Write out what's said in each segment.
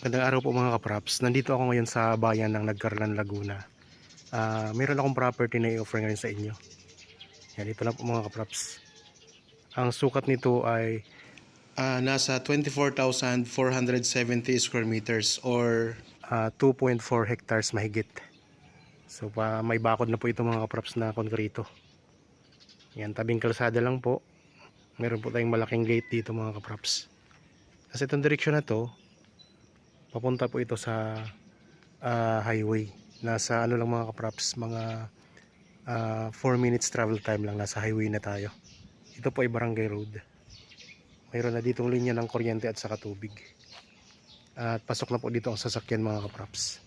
Magandang araw po mga kapraps. Nandito ako ngayon sa bayan ng Nagcarlan, Laguna. Meron akong property na i-offer ngayon sa inyo. Yan, ito lang po mga kapraps. Ang sukat nito ay nasa 24,470 square meters or 2.4 hectares mahigit. So may bakod na po ito mga kapraps na konkrito. Yan, tabing kalsada lang po. Meron po tayong malaking gate dito mga kapraps. Kasi itong direksyon na to, papunta po ito sa highway. Nasa ano lang mga kapraps, mga 4 minutes travel time lang, nasa highway na tayo. Ito po ay barangay road. Mayroon na ditong linya ng kuryente at saka tubig. At pasok na po dito ang sasakyan mga kapraps.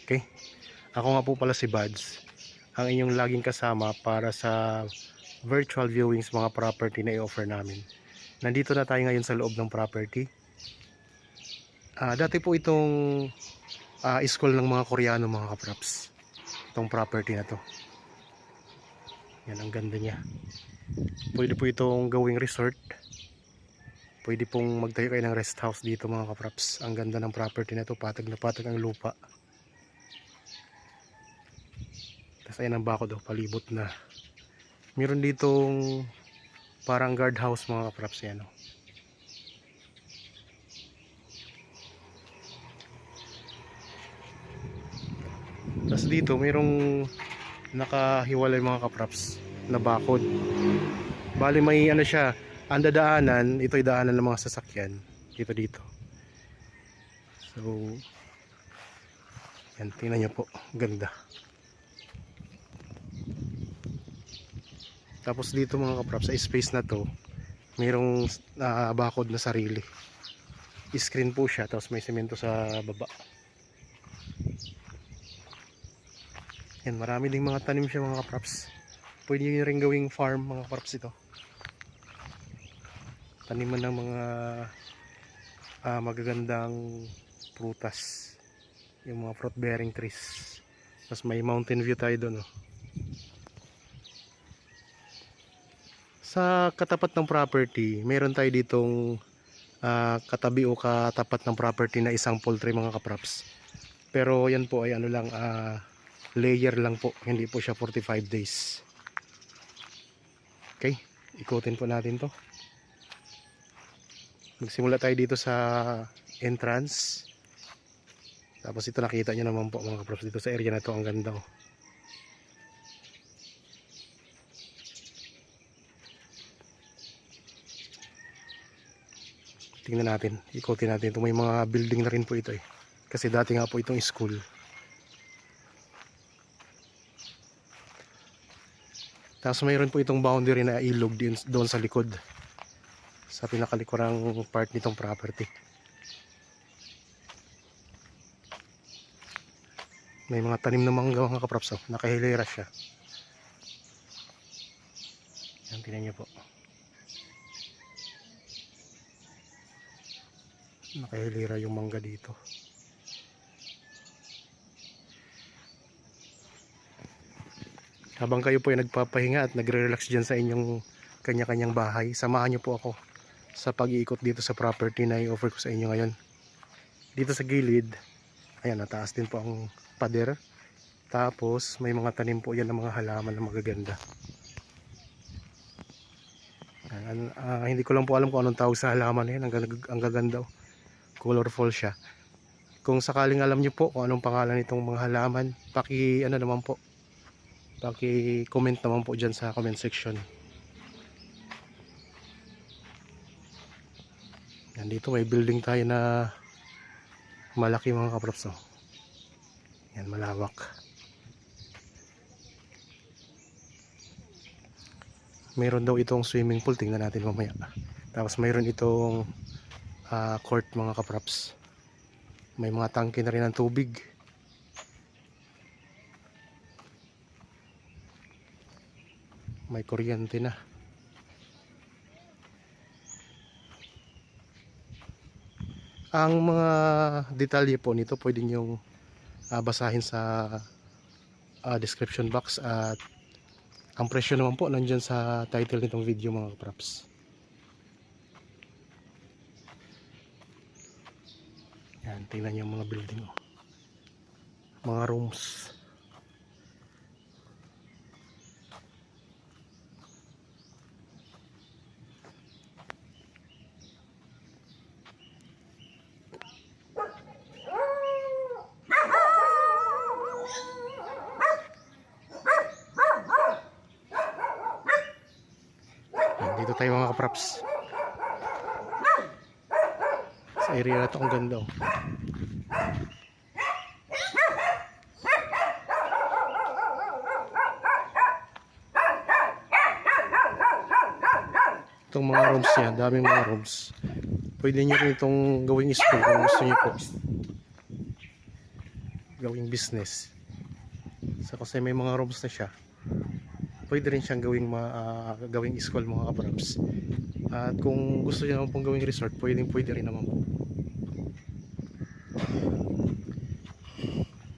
Okay. Ako nga po pala si Buds, ang inyong laging kasama para sa virtual viewings mga property na i-offer namin. Nandito na tayo ngayon sa loob ng property. Dati po itong school ng mga Koreano mga kapraps. Itong property na to. Yan, ang ganda niya. Pwede po itong gawing resort. Pwede pong magtayo kayo ng rest house dito mga kapraps. Ang ganda ng property na to. Patag na patag ang lupa. Tapos ayan ang bakod, palibot na. Meron ditong parang guardhouse mga kapraps yan. Tapos dito mayroong nakahiwalay mga kapraps na bakod. Bali may ano siya, ang dadaanan, ito ay daanan ng mga sasakyan dito. So yan, tingnan nyo po, ganda. Tapos dito mga kapraps, sa space na to mayroong bakod na sarili. Screen po siya, tapos may semento sa baba. Yan, marami ding mga tanim siya mga kapraps. Pwede nyo rin gawing farm mga kapraps ito. Taniman ng mga magagandang prutas. Yung mga fruit bearing trees. Tapos may mountain view tayo doon. Sa katapat ng property, meron tayo ditong katabi o katapat ng property na isang poultry mga kapraps. Pero yan po ay ano lang, layer lang po, hindi po siya 45 days. Okay, ikutin po natin to. Magsimula tayo dito sa entrance. Tapos ito nakita nyo naman po mga kapraps, dito sa area na to, ang ganda. Tingnan natin, ikutin natin ito. May mga building na rin po ito kasi dati nga po itong school. Tapos mayroon po itong boundary na ilog doon sa likod, sa pinakalikurang part nitong property. May mga tanim na mangga mga kapraps, nakahilera siya. Yan, tingnan niyo po, nakahilera yung mangga dito. Habang kayo po ay nagpapahinga at nagre-relax dyan sa inyong kanya-kanyang bahay, samahan nyo po ako sa pag-iikot dito sa property na i-offer ko sa inyo ngayon. Dito sa gilid, ayan, nataas din po ang pader. Tapos may mga tanim po yan ng mga halaman na magaganda. Hindi ko lang po alam kung anong tawag sa halaman na yan. Ang gaganda, colorful siya. Kung sakaling alam nyo po kung anong pangalan nitong mga halaman, paki-comment naman po dyan sa comment section. Yan, dito may building tayo na malaki mga kapraps. Yan, malawak. Mayroon daw itong swimming pool, tingnan natin mamaya. Tapos mayroon itong court mga kapraps. May mga tangke na rin ng tubig. May kuryente na. Ang mga detalye po nito pwede nyong basahin sa description box at Ang presyo naman po nandyan sa title nitong video mga kapraps. Yan, tingnan nyo yung mga building, oh. Mga rooms. Dito tayo mga kapraps. Sa area na to, ang ganda, oh. Itong mga rooms niya, daming mga rooms. Pwede nyo rin itong gawing school kung gusto nyo po. Gawing business. So kasi may mga rooms na siya, pwede rin siyang gawing school mga kapraps. At kung gusto niyo naman pong gawing resort, pwede rin naman po.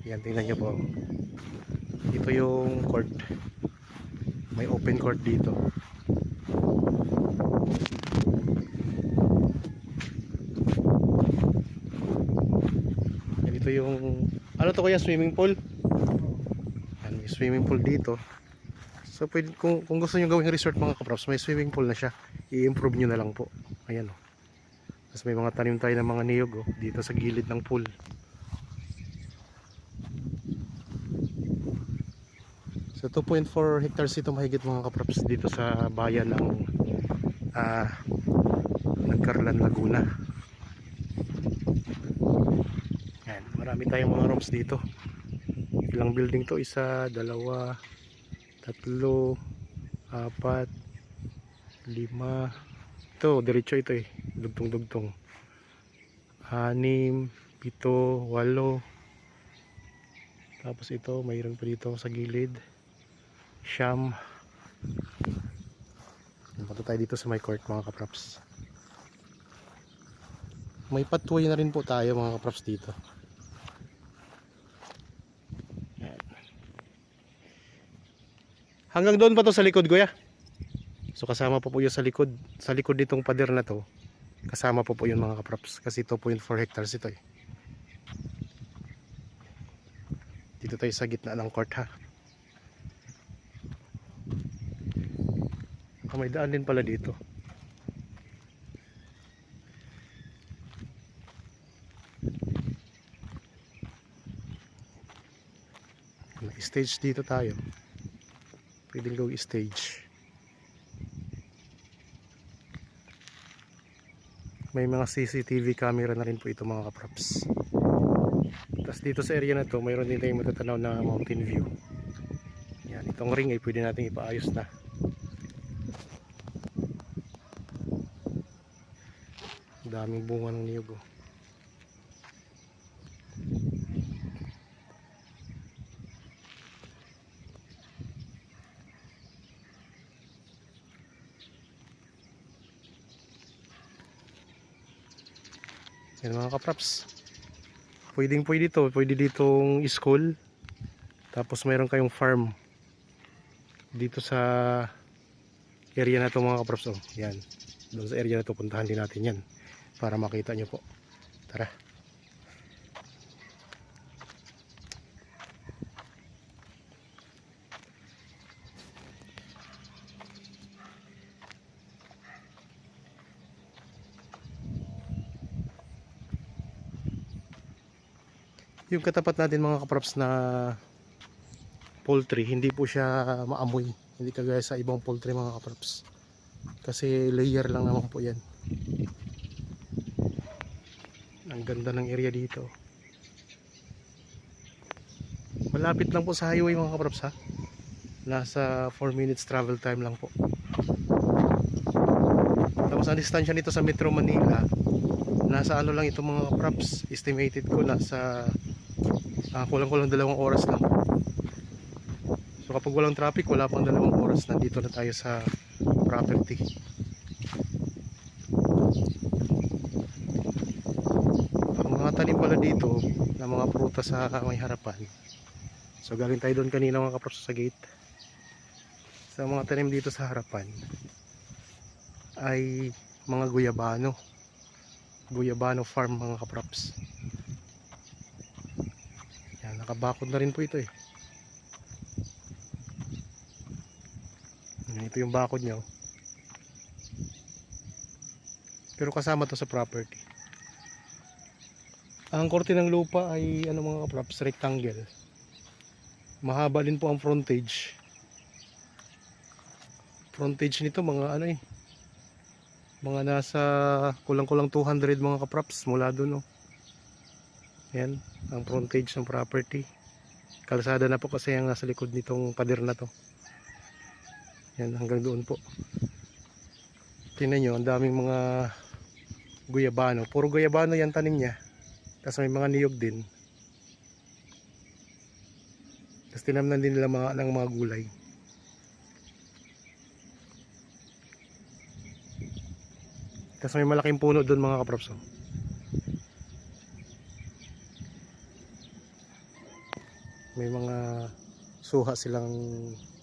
Yan, tingnan nyo po. Dito yung court. May open court dito. Yan, dito yung ano to kuya, swimming pool. Yan, may swimming pool dito. So pwede, kung gusto niyo gawing resort mga kapraps, may swimming pool na siya. I-improve nyo na lang po. Ayan, oh. Tapos may mga tanim tayo ng mga niyog, oh, dito sa gilid ng pool. So 2.4 hectares ito mahigit mga kapraps dito sa bayan ng Nagcarlan, Laguna. Ayan, marami tayong mga rooms dito. Ilang building to? Isa, dalawa, tatlo, apat, lima. Ito, diretso ito eh. Dugtong-dugtong. 6, 7, 8. Tapos ito, mayroon pa dito sa gilid. Siyam. Punta tayo dito sa my court mga kapraps. May pathway na rin po tayo mga kapraps dito. Ayan. Hanggang doon pa to sa likod, kuya? So kasama po yun sa likod nitong pader na to. Kasama po yun mga kapraps. Kasi 2.4 hectares ito eh. Dito tayo sa gitna ng court, ha. May daan din pala dito. May stage dito tayo. Pwedeng gawing stage. May mga CCTV camera na rin po ito mga kapraps. Tapos dito sa area na to, mayroon din tayong matatanaw na mountain view. Yan, itong ring ay pwede natin ipaayos na. Daming bunga ng niyog, oh. Yan mga kapraps. Pwede ditong school. Tapos mayroon kayong farm dito sa area na to mga kapraps, oh. Yan. Doon sa area na to, puntahan din natin yan para makita nyo po. Tara. Yung katapat natin mga kapraps na poultry, hindi po siya maamoy. Hindi kagaya sa ibang poultry mga kapraps. Kasi layer lang naman po yan. Ang ganda ng area dito. Malapit lang po sa highway mga kapraps, ha. Nasa 4 minutes travel time lang po. Tapos ang distansya nito sa Metro Manila, nasa ano lang ito mga kapraps, estimated ko nasa kulang-kulang 2 oras lang. So kapag walang traffic, wala pang 2 oras, nandito na tayo sa property. Ang mga tanim pala dito na mga prutas sa may harapan. So galing tayo doon kanina mga kapraps sa gate. Sa mga tanim dito sa harapan ay mga guyabano farm mga kaprops. Yan, nakabakod na rin po ito eh. Yan, ito yung bakod niya oh. Pero kasama to sa property. Ang korte ng lupa ay ano mga kaprops, rectangle. Mahaba din po ang frontage. Frontage nito mga ano eh, mga nasa kulang-kulang 200 mga kaprops mula doon oh. Yan ang frontage ng property. Kalsada na po kasi ang nasa likod nitong pader na to. Yan hanggang doon po. Tingnan nyo, ang daming mga guyabano. Puro guyabano yan tanim niya. Tapos may mga niyog din. Tapos tinamnan din nila ng mga gulay. Tapos may malaking puno doon mga kaprops oh. May mga suha silang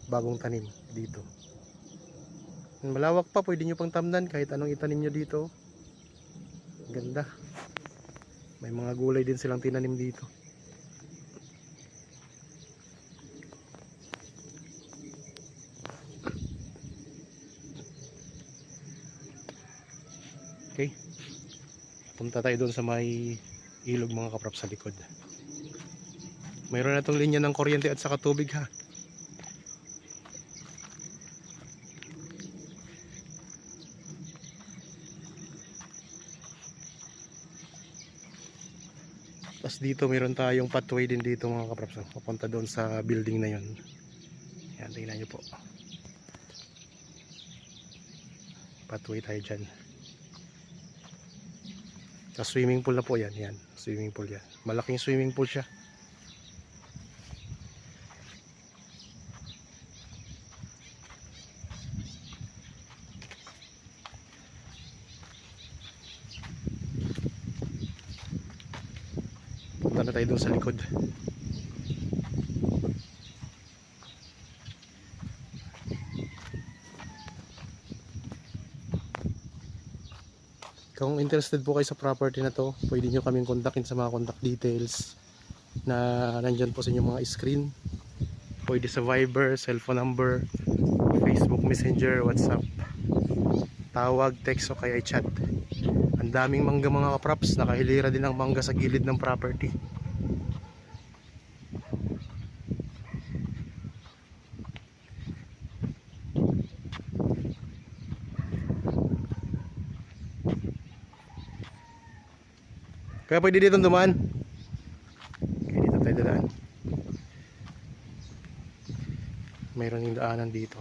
bagong tanim dito. Malawak pa, pwede nyo pang tamnan kahit anong itanim nyo dito. Ganda. May mga gulay din silang tinanim dito. Okay, punta tayo doon sa may ilog mga kaprop sa likod. Mayroon na itong linya ng kuryente at saka tubig ha. Tapos dito mayroon tayong pathway din dito mga kaprops, papunta doon sa building na yon. Yan, tingnan nyo po, pathway tayo dyan. Tapos swimming pool na po yan. Yan, swimming pool yan. Malaking swimming pool siya. Punta na tayo doon sa likod. Kung interested po kayo sa property na to, pwede nyo kaming kontakin sa mga contact details na nandyan po sa inyong mga screen. Pwede sa Viber, cellphone number, Facebook Messenger, WhatsApp, tawag, text o kaya chat. Ang daming mangga mga kaprops, nakahilira din ang mangga sa gilid ng property. Kaya pwede dito dumaan. Okay, dito tayo dadaan. Mayroon yung daanan dito.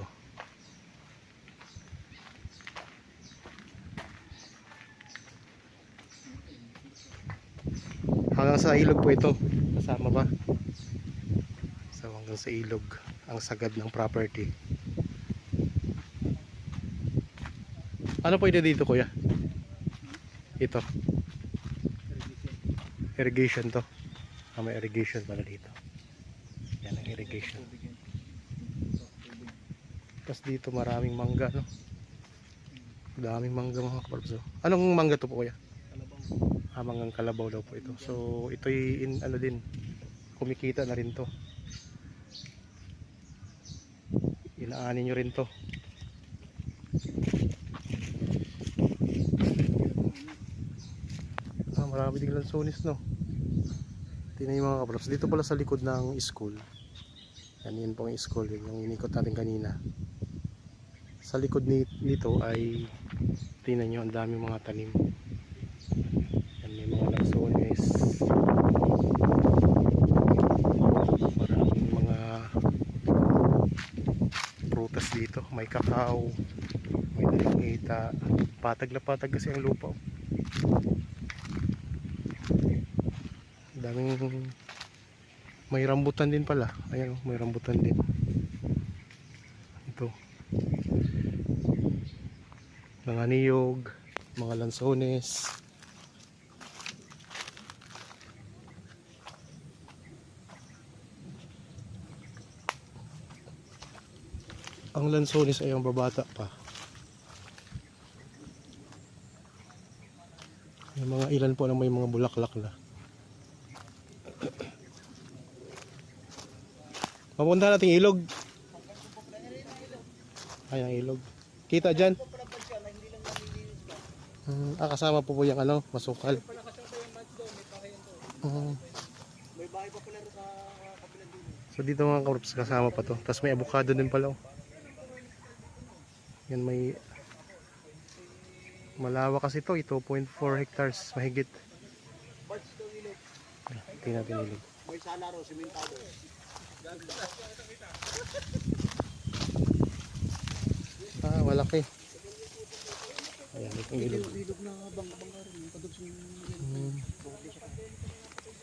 Hanggang sa ilog po ito. Kasama ba? So hanggang sa ilog ang sagad ng property. Ano pwede dito kuya? Ito. Irrigation to. May irrigation pala dito. Yan ang irrigation. Tapos dito maraming mangga, no? Daming mangga mga kaprops. Anong mangga to po kuya? Kalabaw. Manggang kalabaw daw po ito. So ito'y ano din, kumikita na rin to. Inaanin nyo rin to. Marami din lansones, no? Tingnan yung mga kaprops. Dito pala sa likod ng school. Yan po ang school, yung inikot natin kanina. Sa likod nito ay tingnan nyo, ang daming mga tanim. Yan, may mga lansones. Maraming mga prutas dito. May kakao, may dalangita. Patag na patag kasi ang lupa. Daming, may rambutan din pala. Ayan, may rambutan din. Ito. Mga niyog, mga lansones. Ang lansones ay ang babata pa. May mga ilan po na may mga bulaklak na. Papunta natin ilog. Ay, ang ilog. Kita dyan. Kasama po yung ano, masukal. May bahay pa pala sa kabilang dulo. So dito mga kaprops, kasama pa to. Tapos may avocado din pala. Yan, may malawak kasi to, 2.4 hectares mahigit. Parts daw ilog. Tingnan natin ilog. May sala raw, simentado. Malaki. Ayan, itong ilog. Ilog na bangka rin. Padugsong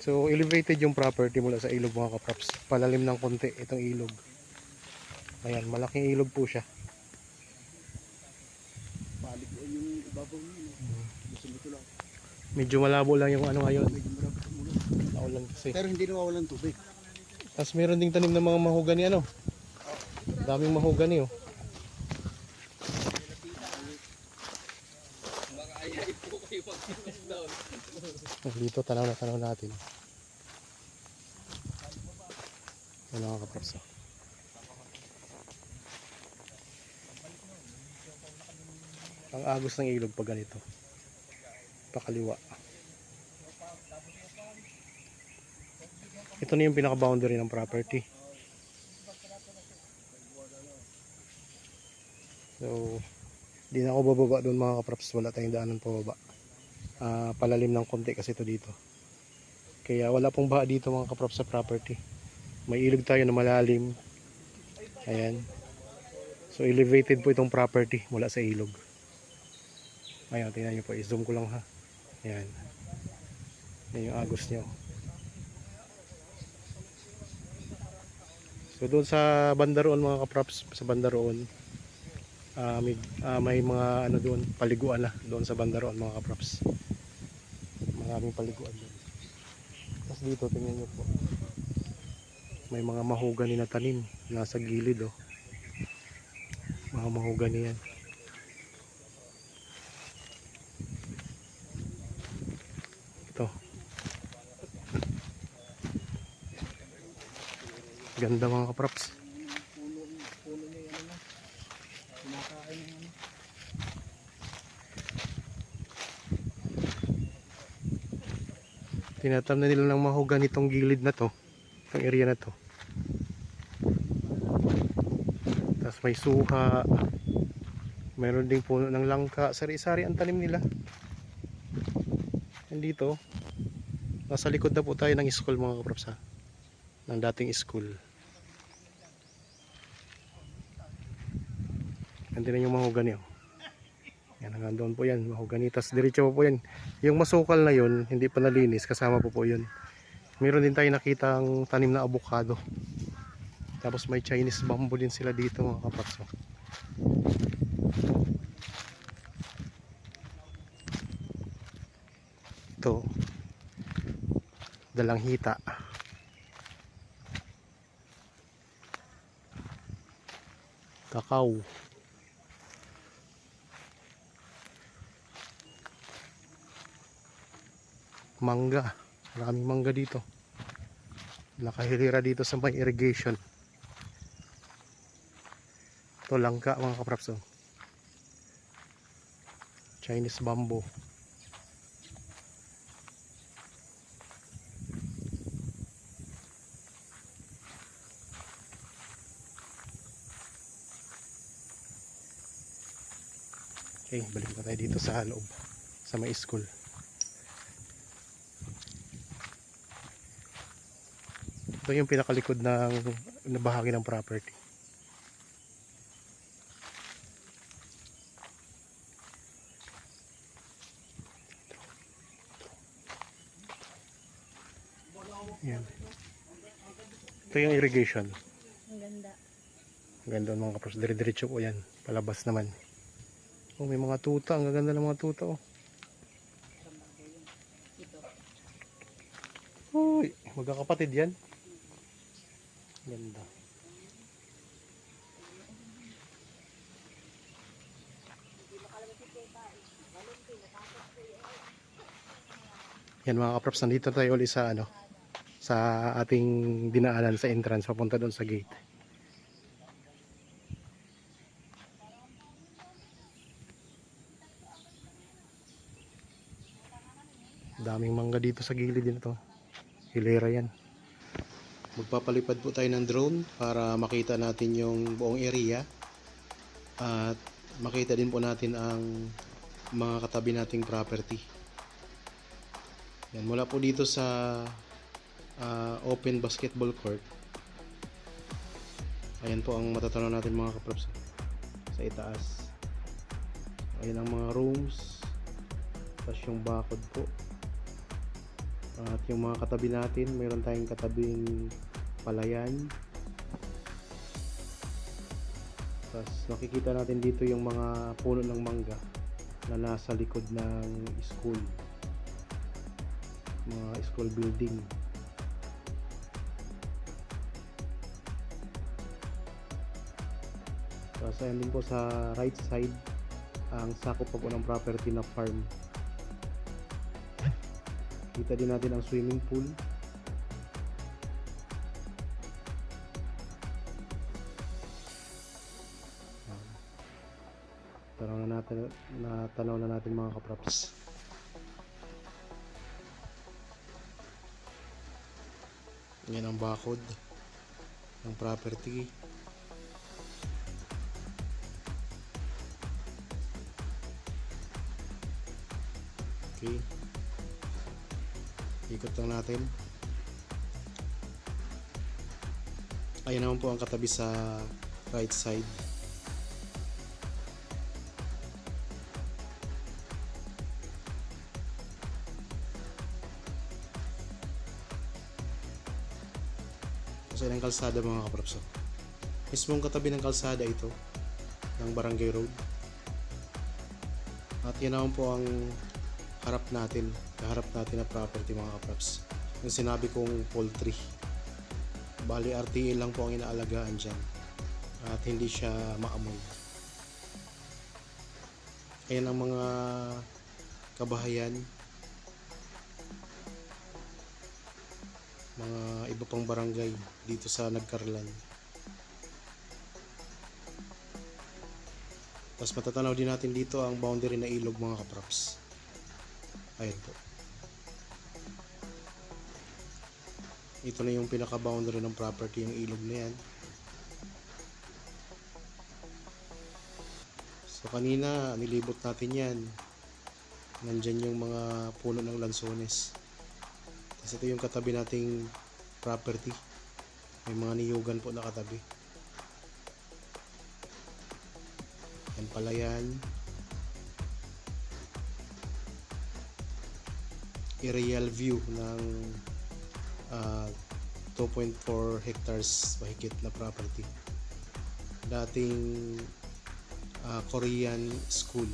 So elevated yung property mula sa ilog mga kaprops. Palalim ng konti itong ilog. Ayan, malaking ilog po siya. balik yung ibabaw niyo. Gusto nito lang. Medyo malabo lang yung ano ngayon. Medyo marami tumulo. Naulan kasi. Pero hindi nawawalan tubig. Tapos meron ding tanim ng mga mahogani ano. Daming mahogani oh. Dito tanaw natin. Ano mga kaprops oh. Ang agos ng ilog pag ganito. Pakaliwa. Ito na yung pinaka-boundary ng property. So, di na ako bababa doon mga kaprops. Wala tayong daanan pababa. Palalim ng konti kasi ito dito. Kaya wala pong baha dito mga kaprops sa property. May ilog tayo na malalim. Ayan. So, elevated po itong property mula sa ilog. Ayan, tingnan nyo po. I-zoom ko lang ha. Ayan. Yan yung agos nyo. So doon sa banda roon mga kaprops, sa banda roon, may mga ano doon, paliguan na doon sa banda roon mga kaprops. Maraming paliguan doon. Tapos dito tingnan nyo po. May mga mahogani na tanim nasa gilid oh. Mga mahogani yan. Ito. Ganda mga kaprops. Puno niya yan ano. Kinakain ng ano. Tinatam na nila ng mahogani itong gilid na to. Itong area na to. Tapos may suha. Meron ding puno ng langka. Sari-sari ang tanim nila. Nandito. Nasa likod na po tayo ng school mga kaprops ha. Ng dating school. Ganda na yung mahogani oh. Yan, hanggang doon po yan, mahogani. Tapos diretso po yan. Yung masukal na yun, hindi pa nalinis, kasama po yun. Meron din tayo nakitang tanim na avocado. Tapos may Chinese bamboo din sila dito mga kapatso. Ito, dalang hita. Kakao. Mangga. Maraming mangga dito. Nakahilira dito sa may irrigation. Ito langka mga kaprops oh. Chinese bamboo. Okay, balik na tayo dito sa loob. Sa may school. Ito yung pinakalikod ng bahagi ng property. Yan. Ito yung irrigation. Ang ganda. Ang ganda mga kapros. Dire-diretso po yan. Palabas naman. Oh, may mga tuta. Ang gaganda ng mga tuta oh. Uy, magkakapatid yan. Ganda. Yan mga kaprops, nandito tayo ulit sa sa ating dinaanan sa entrance papunta doon sa gate. Daming mangga dito sa gilid din ito. Hilera yan. Magpapalipad po tayo ng drone para makita natin yung buong area at makita din po natin ang mga katabi nating property. Yan, mula po dito sa open basketball court. Ayan po ang matatanaw natin mga kaprops sa itaas. Ayan ang mga rooms. Tapos yung bakod po. At yung mga katabi natin, mayroon tayong katabing palayan. Tapos nakikita natin dito yung mga puno ng mangga na nasa likod ng school. Mga school building. Tapos ayan din po sa right side ang sakop pa po ng property na farm. Kita din natin ang swimming pool. Tanaw na natin mga kaprops. Yan ang bakod ng property. Okay. Ikot lang natin. Ayan naman po ang katabi sa right side. Kasi ng kalsada mga kaprops. Mismong katabi ng kalsada ito ng Barangay Road. At yan naman po ang kaharap natin na property mga kaprops. Yung sinabi kong poultry. Bali RTA lang po ang inaalagaan dyan. At hindi siya maamoy. Ayan ang mga kabahayan. Mga iba pang barangay dito sa Nagkarlan. Tapos matatanaw din natin dito ang boundary na ilog mga kaprops. Ayan po. Ito na yung pinaka-boundary ng property, yung ilog na yan. So kanina nilibot natin yan. Nandyan yung mga puno ng lansones. Tapos ito yung katabi nating property. May mga niyugan po na katabi. Yan pala yan. Aerial view ng 2.4 hectares mahigit na property. Dating Korean school.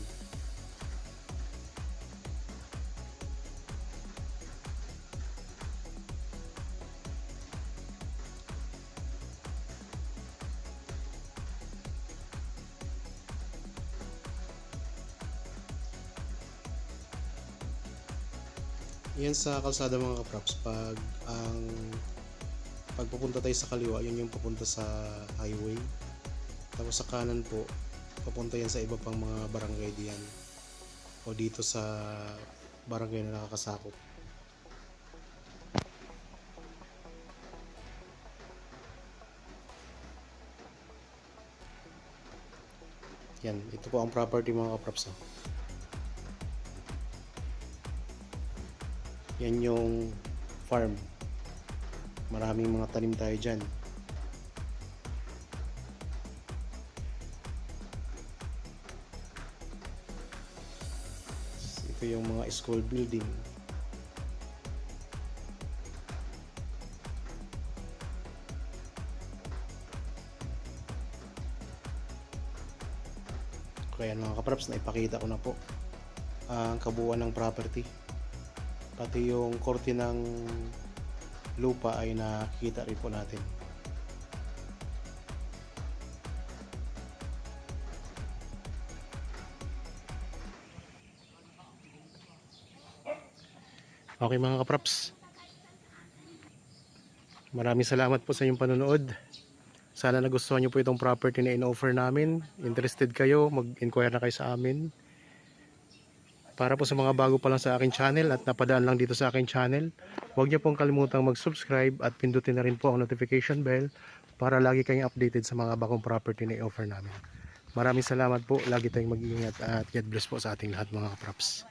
Yan sa kalsada mga kaprops, pag pupunta tayo sa kaliwa, yun yung papunta sa highway. Tapos sa kanan po, papunta yan sa iba pang mga barangay diyan o dito sa barangay na nakakasakop. Yan, ito po ang property mga kaprops. Yan yung farm. Maraming mga tanim tayo dyan. Ito yung mga school building. Kaya mga kaprops, naipakita ko na po ang kabuuan ng property. Pati yung korte ng lupa ay nakikita rin po natin. Okay mga kapraps, maraming salamat po sa inyong panonood. Sana nagustuhan nyo po itong property na in-offer namin. Interested kayo, mag-inquire na kayo sa amin. Para po sa mga bago pa lang sa akin channel at napadaan lang dito sa akin channel, huwag nyo pong kalimutang mag-subscribe at pindutin na rin po ang notification bell para lagi kayong updated sa mga bagong property na i-offer namin. Maraming salamat po, lagi tayong mag-iingat at God bless po sa ating lahat mga kapraps.